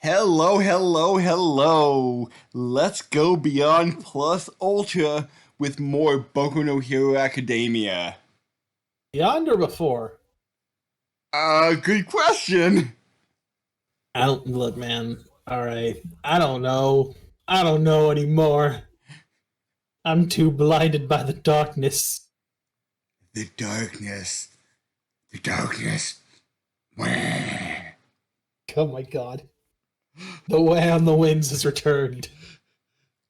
Hello, hello, hello. Let's go beyond plus ultra with more Boku no Hero Academia. Beyond or before? Good question. I don't look, man. All right. I don't know. I don't know anymore. I'm too blinded by the darkness. The darkness. The darkness. Wah. Oh my god. The way on the winds has returned.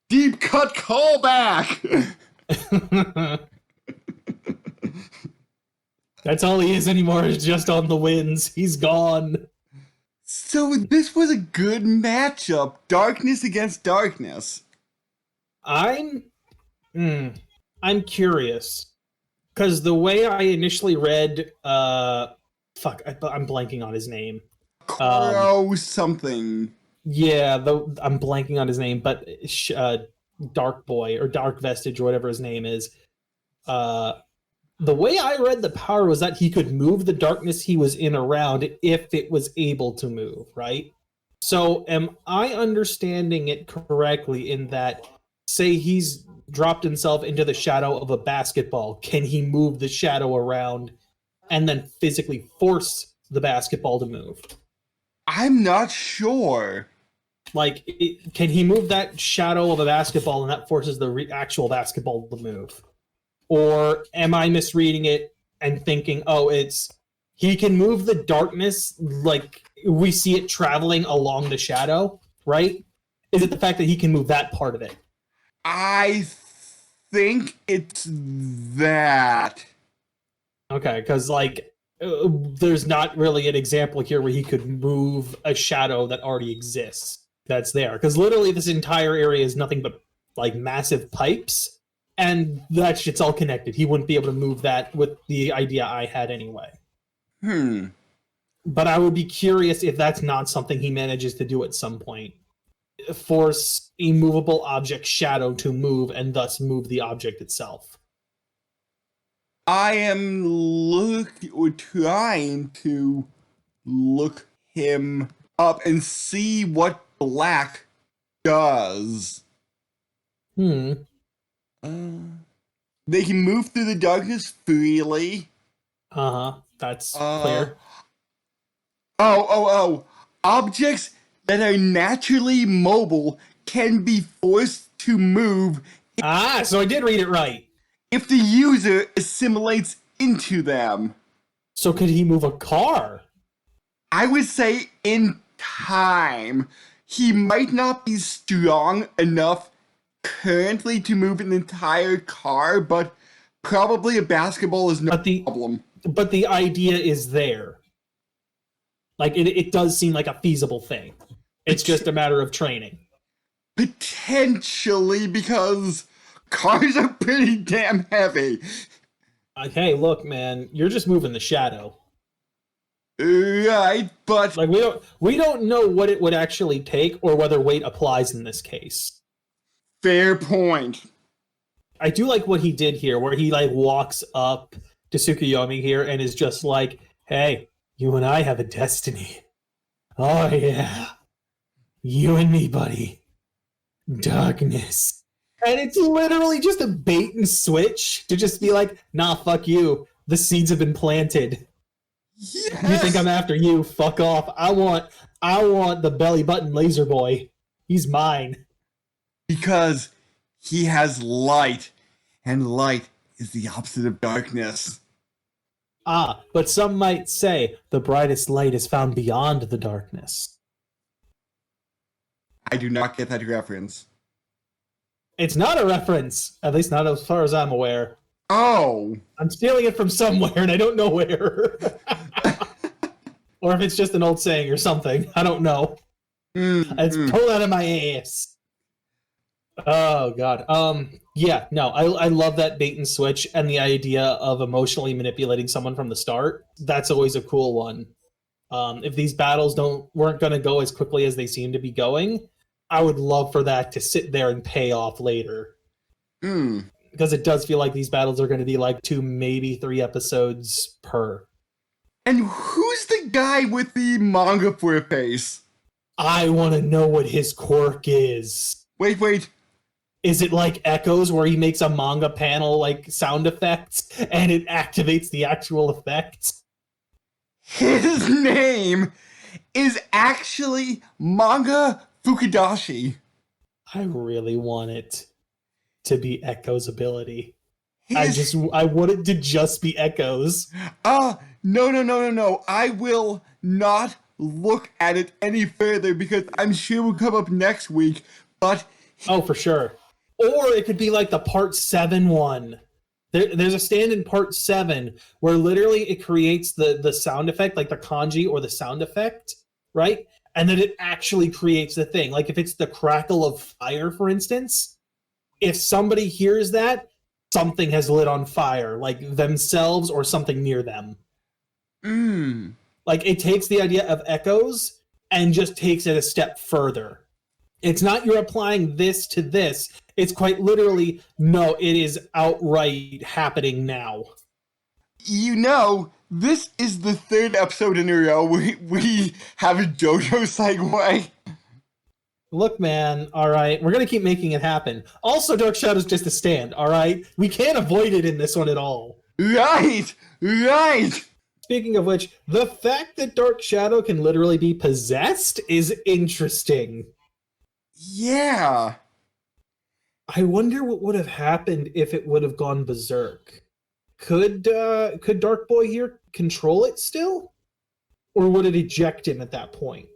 Deep cut callback. That's all he is anymore, is just on the winds. He's gone. So this was a good matchup. Darkness against darkness. I'm I'm curious. Because the way I initially read I'm blanking on his name. Crow something. Yeah, I'm blanking on his name, but Dark Boy or Dark Vestige or whatever his name is. The way I read the power was that he could move the darkness he was in around if it was able to move, right? So am I understanding it correctly in that, say he's dropped himself into the shadow of a basketball, can he move the shadow around and then physically force the basketball to move? I'm not sure. Like, can he move that shadow of a basketball and that forces the actual basketball to move? Or am I misreading it and thinking, oh, it's he can move the darkness like we see it traveling along the shadow, right? Is it the fact that he can move that part of it? I think it's that. Okay, because there's not really an example here where he could move a shadow that already exists that's there. Because literally this entire area is nothing but like massive pipes, and that shit's all connected. He wouldn't be able to move that with the idea I had anyway. Hmm. But I would be curious if that's not something he manages to do at some point. Force a movable object shadow to move and thus move the object itself. I am trying to look him up and see what black does. Hmm. They can move through the darkness freely. Uh-huh. That's Uh, clear. oh. Objects that are naturally mobile can be forced to move Ah, so I did read it right. if the user assimilates into them. So could he move a car? I would say in time, he might not be strong enough currently to move an entire car, but probably a basketball is no But the problem. but the idea is there. Like it does seem like a feasible thing. It's just a matter of training. Potentially, because cars are pretty damn heavy. Hey, look, man, you're just moving the shadow. Right, but Like we don't know what it would actually take or whether weight applies in this case. fair point. I do like what he did here, where he like walks up to Tsukuyomi here and is just like, "Hey, you and I have a destiny. Oh yeah, you and me, buddy. Darkness." And it's literally just a bait and switch to just be like, "Nah, fuck you. The seeds have been planted. You think I'm Yes, after you? Fuck off. I want the belly button laser boy. He's mine." because he has light, and light is the opposite of darkness. Ah, but some might say the brightest light is found beyond the darkness. I do not get that reference. It's not a reference, at least not as far as I'm aware. Oh. I'm stealing it from somewhere and I don't know where. Or if it's just an old saying or something. I don't know. It's pulled out of my ass. Oh god. Yeah, no, I love that bait and switch and the idea of emotionally manipulating someone from the start. That's always a cool one. If these battles weren't going to go as quickly as they seem to be going, I would love for that to sit there and pay off later. Because it does feel like these battles are going to be like 2, maybe 3 episodes per. And who's the guy with the manga for a face? I want to know what his quirk is. Wait. Is it like Echoes, where he makes a manga panel like sound effects and it activates the actual effect? His name is actually Manga Fukudashi. I really want it to be Echoes' ability. His I want it to just be Echoes. no. I will not look at it any further because I'm sure it will come up next week. But Oh, for sure. Or it could be like the part 7 one. There's a stand in part 7 where literally it creates the sound effect, like the kanji or the sound effect, right? And then it actually creates the thing. Like if it's the crackle of fire, for instance, if somebody hears that, something has lit on fire, like themselves or something near them. Like it takes the idea of Echoes and just takes it a step further. It's not you're applying this to this. It's quite literally, no, it is outright happening now. you know, this is the 3rd episode in a row we have a JoJo segue. Look, man, all right, we're going to keep making it happen. Also, Dark Shadow's just a stand, all right? We can't avoid it in this one at all. Right. Speaking of which, the fact that Dark Shadow can literally be possessed is interesting. Yeah. I wonder what would have happened if it would have gone berserk. Could Dark Boy here control it still? Or would it eject him at that point?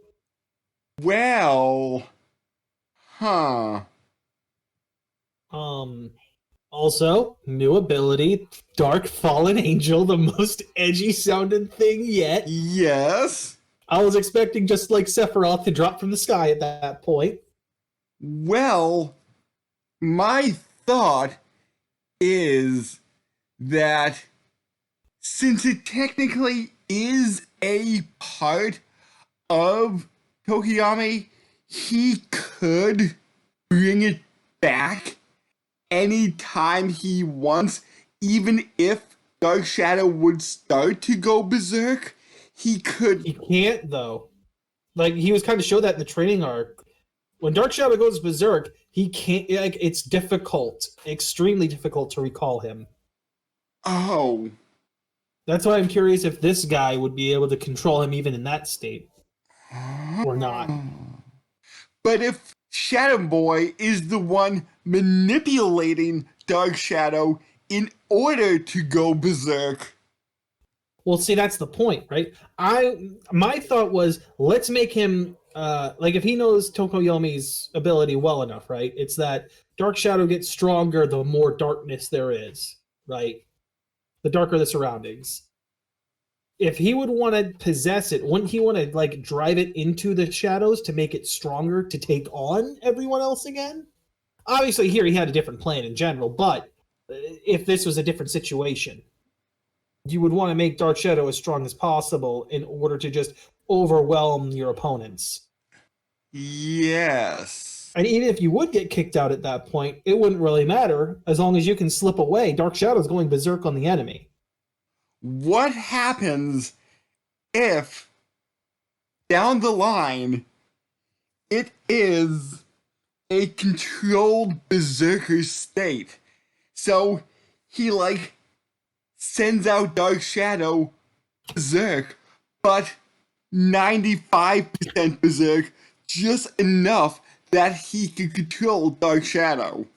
Well, huh. Also, new ability, Dark Fallen Angel, the most edgy sounding thing yet. Yes. I was expecting just like Sephiroth to drop from the sky at that point. Well, my thought is that since it technically is a part of Tsukuyomi, he could bring it back anytime he wants, even if Dark Shadow would start to go berserk. He could. He can't though. Like he was kind of showed that in the training arc. When Dark Shadow goes berserk, he can't. Like it's difficult, extremely difficult to recall him. Oh. That's why I'm curious if this guy would be able to control him even in that state, or not. But if Shadow Boy is the one manipulating Dark Shadow in order to go berserk. Well, see, that's the point, right? My thought was let's make him like if he knows Tsukuyomi's ability well enough, right? It's that Dark Shadow gets stronger the more darkness there is, right? The darker the surroundings. If he would want to possess it, wouldn't he want to like drive it into the shadows to make it stronger to take on everyone else again? Obviously, here he had a different plan in general, but if this was a different situation, you would want to make Dark Shadow as strong as possible in order to just overwhelm your opponents. Yes. And even if you would get kicked out at that point, it wouldn't really matter. As long as you can slip away, Dark Shadow's going berserk on the enemy. What happens if down the line it is a controlled berserker state? So he like sends out Dark Shadow berserk, but 95% berserk, just enough that he can control Dark Shadow.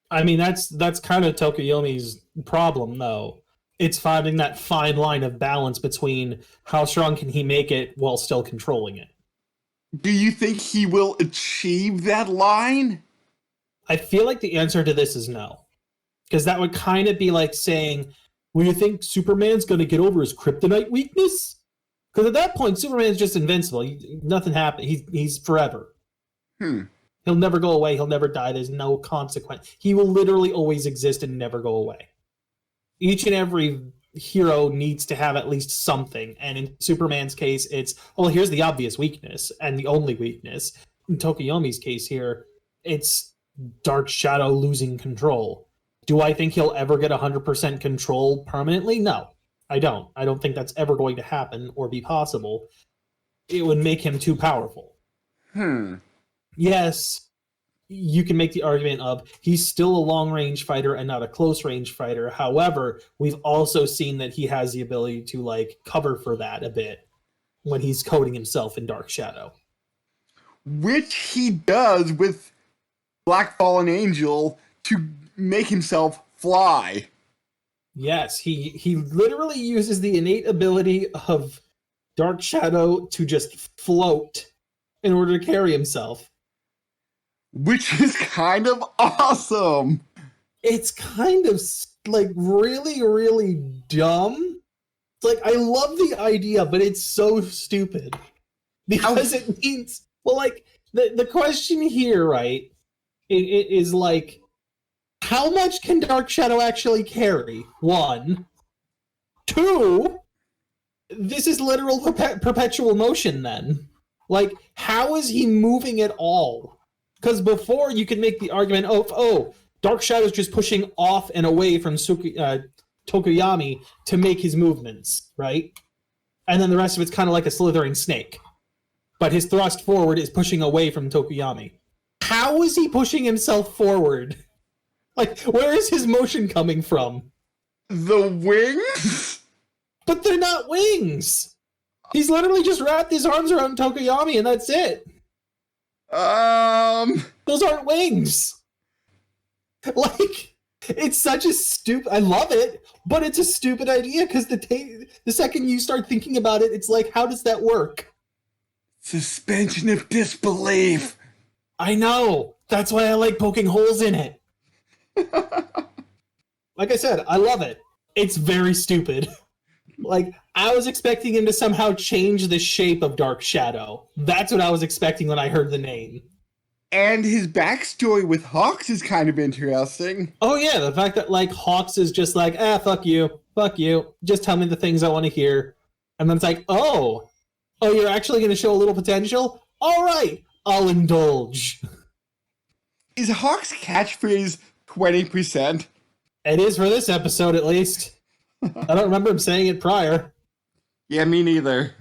I mean, that's kind of Tsukuyomi's problem, though. It's finding that fine line of balance between how strong can he make it while still controlling it. Do you think he will achieve that line? I feel like the answer to this is no. Because that would kind of be like saying, well, you think Superman's going to get over his kryptonite weakness? Because at that point, Superman's just invincible. Nothing happens. He's forever. He'll never go away. He'll never die. There's no consequence. He will literally always exist and never go away. Each and every hero needs to have at least something. And in Superman's case, it's, well, here's the obvious weakness and the only weakness. In Tsukuyomi's case here, it's Dark Shadow losing control. Do I think he'll ever get 100% control permanently? No, I don't. I don't think that's ever going to happen or be possible. It would make him too powerful. Yes, you can make the argument of he's still a long-range fighter and not a close-range fighter. However, we've also seen that he has the ability to like cover for that a bit when he's coating himself in Dark Shadow. Which he does with Black Fallen Angel to make himself fly. Yes, he literally uses the innate ability of Dark Shadow to just float in order to carry himself. Which is kind of awesome. It's kind of like really, really dumb. It's like, I love the idea, but it's so stupid. Because it means, well, like, the question here, right, it is like, how much can Dark Shadow actually carry? 1. 2, this is literal perpetual motion then. Like, how is he moving at all? Because before you could make the argument of, oh, Dark Shadow's just pushing off and away from Tsukuyomi to make his movements, right? And then the rest of it's kind of like a slithering snake. But his thrust forward is pushing away from Tsukuyomi. How is he pushing himself forward? Like, where is his motion coming from? The wings? But they're not wings! He's literally just wrapped his arms around Tsukuyomi and that's it. Those aren't wings. Like, it's such a stupid... I love it, but it's a stupid idea because the second you start thinking about it, it's like, how does that work? Suspension of disbelief. I know. That's why I like poking holes in it. Like I said, I love it. It's very stupid. Like, I was expecting him to somehow change the shape of Dark Shadow. That's what I was expecting when I heard the name. And his backstory with Hawks is kind of interesting. Oh yeah, the fact that, like, Hawks is just like, fuck you, just tell me the things I want to hear. And then it's like, oh, you're actually going to show a little potential? All right, I'll indulge. Is Hawks' catchphrase 20%? It is for this episode, at least. I don't remember him saying it prior. Yeah, me neither.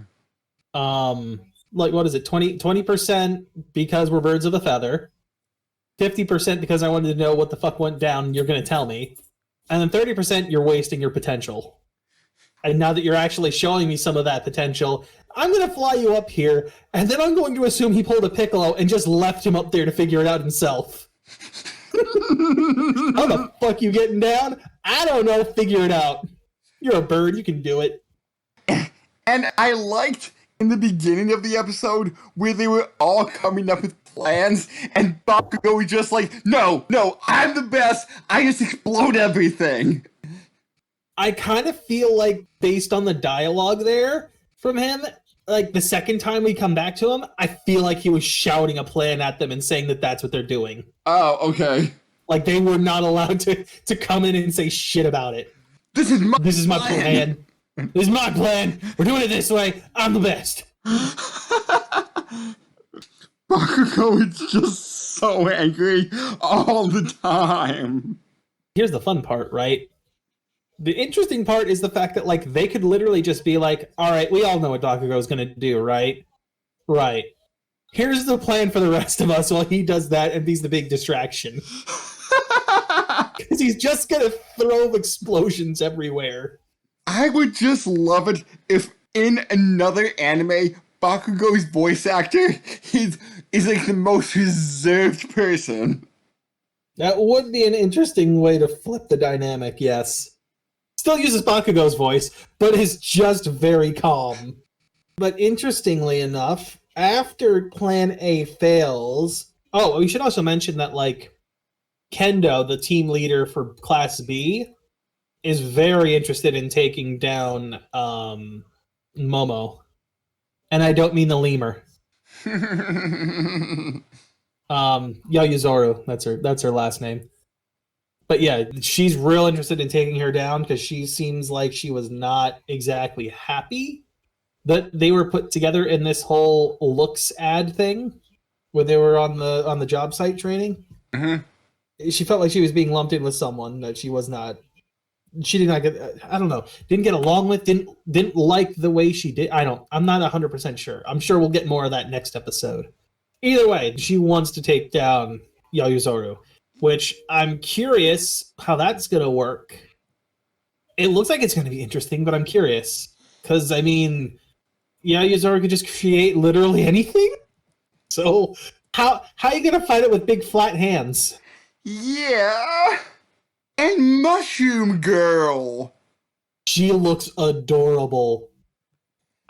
Like, what is it? 20% because we're birds of a feather. 50% because I wanted to know what the fuck went down and you're going to tell me. And then 30% you're wasting your potential. And now that you're actually showing me some of that potential, I'm going to fly you up here, and then I'm going to assume he pulled a Piccolo and just left him up there to figure it out himself. How the fuck you getting down? I don't know. Figure it out. You're a bird. You can do it. And I liked in the beginning of the episode where they were all coming up with plans, and Bakugo was just like, no, I'm the best. I just explode everything. I kind of feel like, based on the dialogue there from him, like the second time we come back to him, I feel like he was shouting a plan at them and saying that that's what they're doing. Oh, okay. Like, they were not allowed to come in and say shit about it. This is my plan. This is my plan. We're doing it this way. I'm the best. Bakugo is just so angry all the time. Here's the fun part, right? The interesting part is the fact that, like, they could literally just be like, all right, we all know what Bakugo's going to do, right? Right. Here's the plan for the rest of us while he does that and he's the big distraction. Because he's just going to throw explosions everywhere. I would just love it if in another anime, Bakugo's voice actor is like the most reserved person. That would be an interesting way to flip the dynamic, yes. Still uses Bakugo's voice, but is just very calm. But interestingly enough, after Plan A fails... Oh, we should also mention that, like, Kendo, the team leader for Class B, is very interested in taking down Momo. And I don't mean the lemur. Yaoyuzoru, that's her last name. But yeah, she's real interested in taking her down because she seems like she was not exactly happy that they were put together in this whole looks ad thing where they were on the job site training. Mm-hmm. She felt like she was being lumped in with someone that she was not. She did not get. I don't know. Didn't get along with. Didn't like the way she did. I'm not 100% sure. I'm sure we'll get more of that next episode. Either way, she wants to take down Yaoyorozu, which I'm curious how that's going to work. It looks like it's going to be interesting, but I'm curious. Because, I mean, Yaoyorozu could just create literally anything? So, how are you going to fight it with big flat hands? Yeah. And Mushroom Girl. She looks adorable.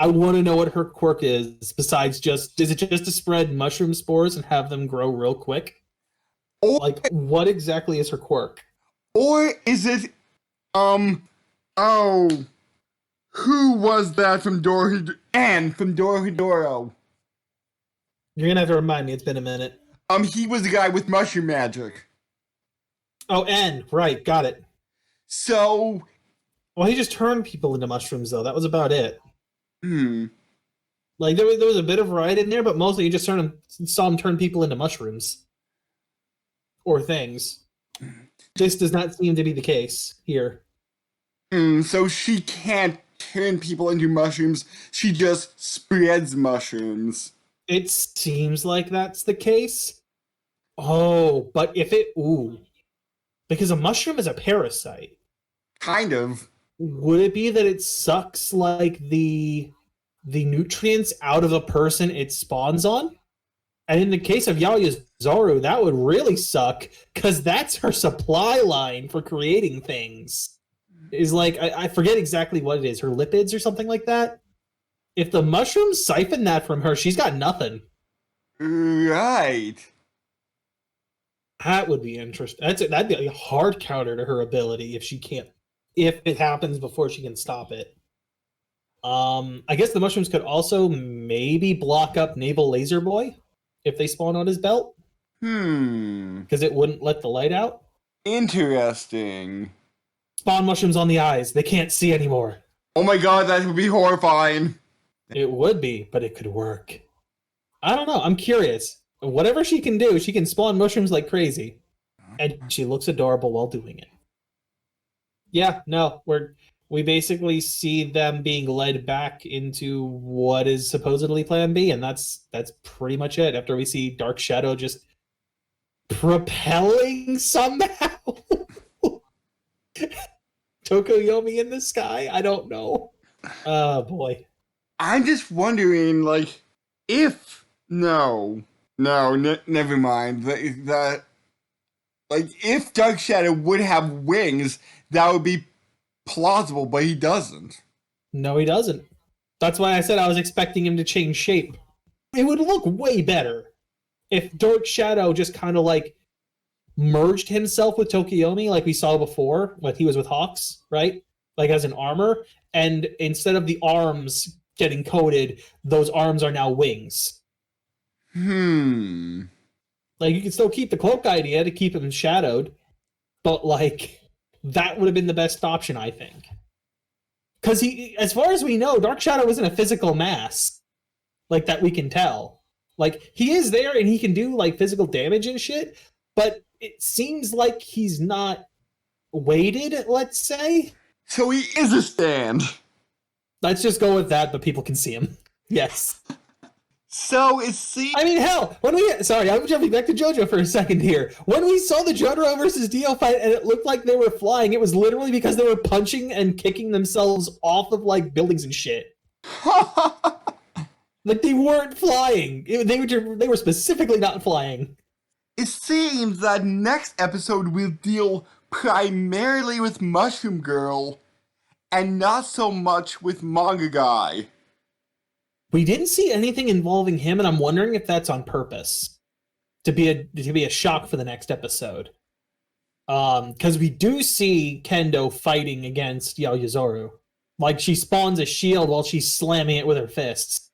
I want to know what her quirk is, besides is it just to spread mushroom spores and have them grow real quick? Or, Like, what exactly is her quirk? or is it, oh, who was that from Anne from Dorohedoro? You're going to have to remind me, it's been a minute. He was the guy with mushroom magic. Oh, N, right, got it. So... Well, he just turned people into mushrooms, though. That was about it. Like, there was a bit of variety in there, but mostly you just saw him turn people into mushrooms. Or things. This does not seem to be the case here. So she can't turn people into mushrooms, she just spreads mushrooms. It seems like that's the case. Oh, but if it... Ooh. Because a mushroom is a parasite. Kind of. Would it be that it sucks, like, the nutrients out of a person it spawns on? And in the case of Yaoyorozu, that would really suck, because that's her supply line for creating things. Is like, I forget exactly what it is, her lipids or something like that? If the mushrooms siphon that from her, she's got nothing. Right. That would be interesting. That'd be a hard counter to her ability if it happens before she can stop it. I guess the mushrooms could also maybe block up Naval Laser Boy if they spawn on his belt. Because it wouldn't let the light out. Interesting. Spawn mushrooms on the eyes. They can't see anymore. Oh my god, that would be horrifying. It would be, but it could work. I don't know. I'm curious. Whatever she can do, she can spawn mushrooms like crazy. And she looks adorable while doing it. Yeah, no, we basically see them being led back into what is supposedly Plan B, and that's pretty much it. After we see Dark Shadow just propelling somehow Tsukuyomi in the sky. I don't know. Oh boy. I'm just wondering, like, if never mind. If Dark Shadow would have wings, that would be plausible, but he doesn't. No, he doesn't. That's why I said I was expecting him to change shape. It would look way better if Dark Shadow just kind of like merged himself with Tsukuyomi like we saw before when he was with Hawks, right? Like as an armor, and instead of the arms getting coated, those arms are now wings. Like, you can still keep the cloak idea to keep him shadowed, but, like, that would have been the best option, I think. Because as far as we know, Dark Shadow isn't a physical mass, like, that we can tell. Like, he is there and he can do, like, physical damage and shit, but it seems like he's not weighted, let's say. So he is a stand. Let's just go with that, but people can see him. Yes. So is he... I mean, hell, sorry, I'm jumping back to JoJo for a second here. When we saw the Jotaro versus Dio fight and it looked like they were flying, it was literally because they were punching and kicking themselves off of, like, buildings and shit. Like, they weren't flying. They were specifically not flying. It seems that next episode will deal primarily with Mushroom Girl and not so much with Manga Guy. We didn't see anything involving him, and I'm wondering if that's on purpose to be a shock for the next episode. Because we do see Kendo fighting against Yaoyorozu. Like, she spawns a shield while she's slamming it with her fists.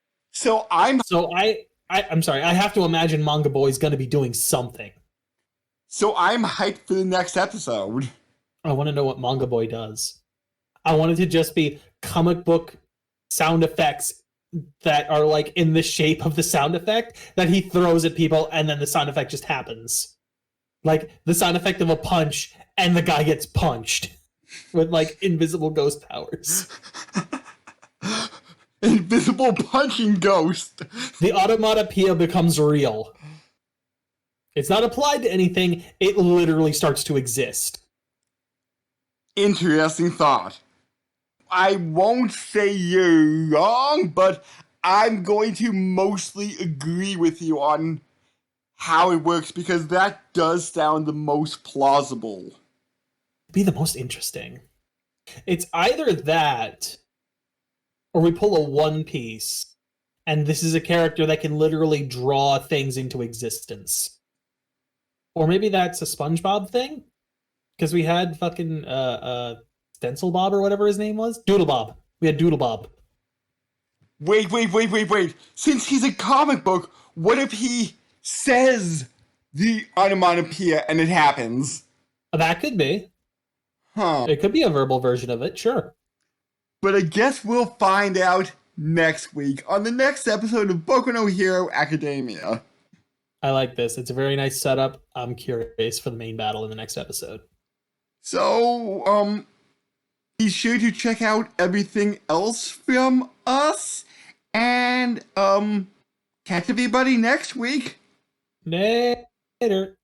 I'm sorry, I have to imagine Manga Boy's gonna be doing something. So I'm hyped for the next episode. I want to know what Manga Boy does. I want it to just be comic book sound effects that are, like, in the shape of the sound effect that he throws at people, and then the sound effect just happens. Like, the sound effect of a punch, and the guy gets punched with, like, invisible ghost powers. Invisible punching ghost. The automatopoeia becomes real. It's not applied to anything. It literally starts to exist. Interesting thought. I won't say you're wrong, but I'm going to mostly agree with you on how it works because that does sound the most plausible. Be the most interesting. It's either that or we pull a One Piece and this is a character that can literally draw things into existence. Or maybe that's a SpongeBob thing? Because we had fucking Stencil Bob or whatever his name was. Doodle Bob. We had Doodle Bob. Wait. Since he's a comic book, what if he says the onomatopoeia and it happens? That could be. Huh. It could be a verbal version of it, sure. But I guess we'll find out next week on the next episode of Boku no Hero Academia. I like this. It's a very nice setup. I'm curious for the main battle in the next episode. So, be sure to check out everything else from us. And, catch everybody next week. Later.